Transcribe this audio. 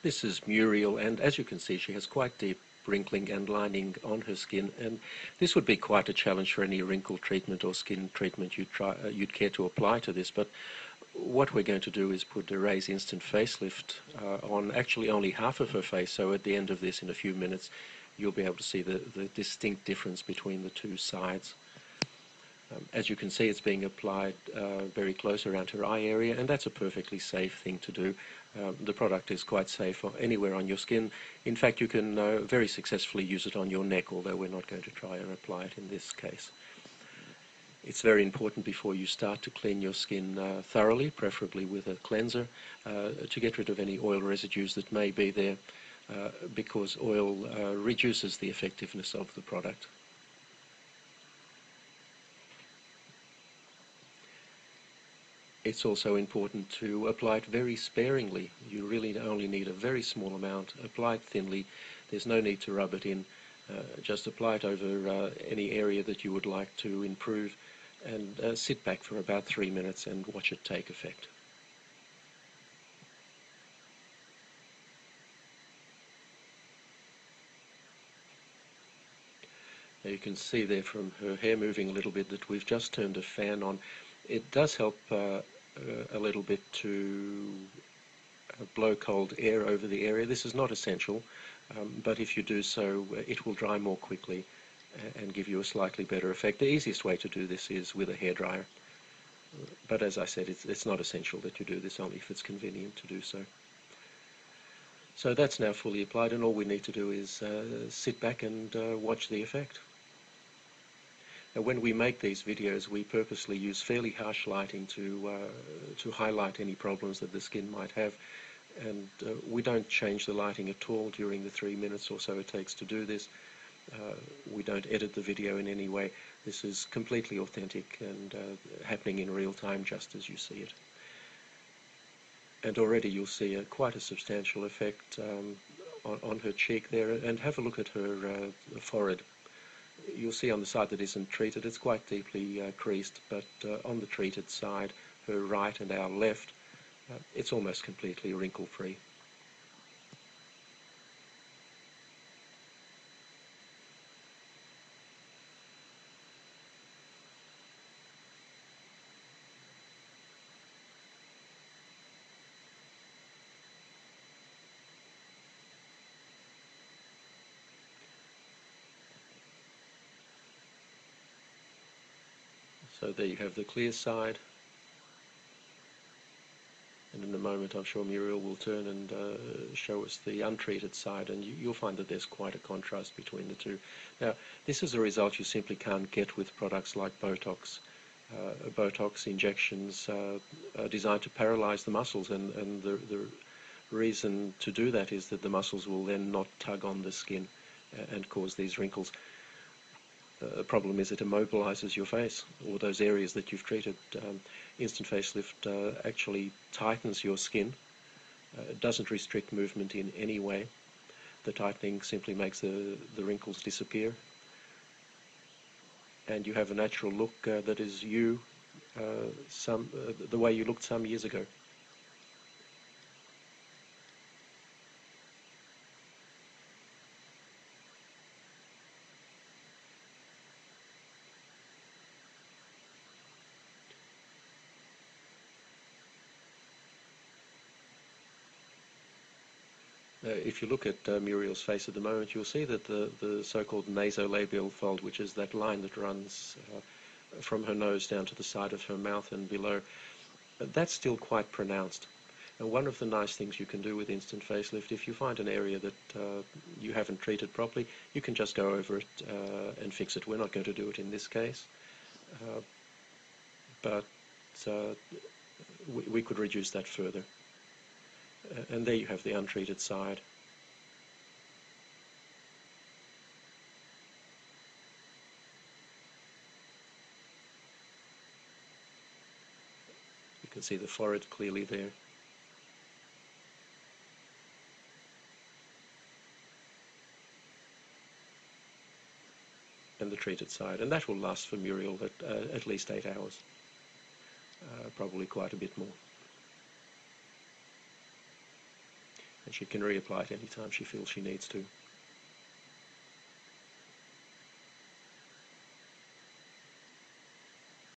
This is Muriel, and as you can see, she has quite deep wrinkling and lining on her skin, and this would be quite a challenge for any wrinkle treatment or skin treatment you'd care to apply to this. But what we're going to do is put a Raise Instant Facelift on actually only half of her face, so at the end of this, in a few minutes, you'll be able to see the distinct difference between the two sides. As you can see, it's being applied very close around her eye area, and that's a perfectly safe thing to do. The product is quite safe anywhere on your skin. In fact, you can very successfully use it on your neck, although we're not going to try and apply it in this case. It's very important before you start to clean your skin thoroughly, preferably with a cleanser, to get rid of any oil residues that may be there, because oil reduces the effectiveness of the product. It's also important to apply it very sparingly. You really only need a very small amount. Apply it thinly. There's no need to rub it in. Just apply it over any area that you would like to improve, and sit back for about 3 minutes and watch it take effect. Now you can see there from her hair moving a little bit that we've just turned a fan on. It does help a little bit to blow cold air over the area. This is not essential, but if you do so, it will dry more quickly and give you a slightly better effect. The easiest way to do this is with a hairdryer, but as I said, it's not essential that you do this, only if it's convenient to do so. So that's now fully applied, and all we need to do is sit back and watch the effect. Now, when we make these videos, we purposely use fairly harsh lighting to highlight any problems that the skin might have, and we don't change the lighting at all during the 3 minutes or so it takes to do this. We don't edit the video in any way. This is completely authentic and happening in real time, just as you see it. And already you'll see quite a substantial effect on her cheek there, and have a look at her forehead. You'll see on the side that isn't treated, it's quite deeply creased, but on the treated side, her right and our left, it's almost completely wrinkle-free. So there you have the clear side, and in a moment I'm sure Muriel will turn and show us the untreated side, and you'll find that there's quite a contrast between the two. Now, this is a result you simply can't get with products like Botox. Botox injections are designed to paralyze the muscles, and the reason to do that is that the muscles will then not tug on the skin and cause these wrinkles. The problem is it immobilizes your face, or those areas that you've treated. Instant Facelift actually tightens your skin. It doesn't restrict movement in any way. The tightening simply makes the wrinkles disappear, and you have a natural look that is you, the way you looked some years ago. If you look at Muriel's face at the moment, you'll see that the so-called nasolabial fold, which is that line that runs from her nose down to the side of her mouth and below, that's still quite pronounced. And one of the nice things you can do with Instant Facelift, if you find an area that you haven't treated properly, you can just go over it and fix it. We're not going to do it in this case, but we could reduce that further. And there you have the untreated side. You can see the forehead clearly there. And the treated side. And that will last for Muriel at least 8 hours. Probably quite a bit more. and she can reapply it anytime she feels she needs to.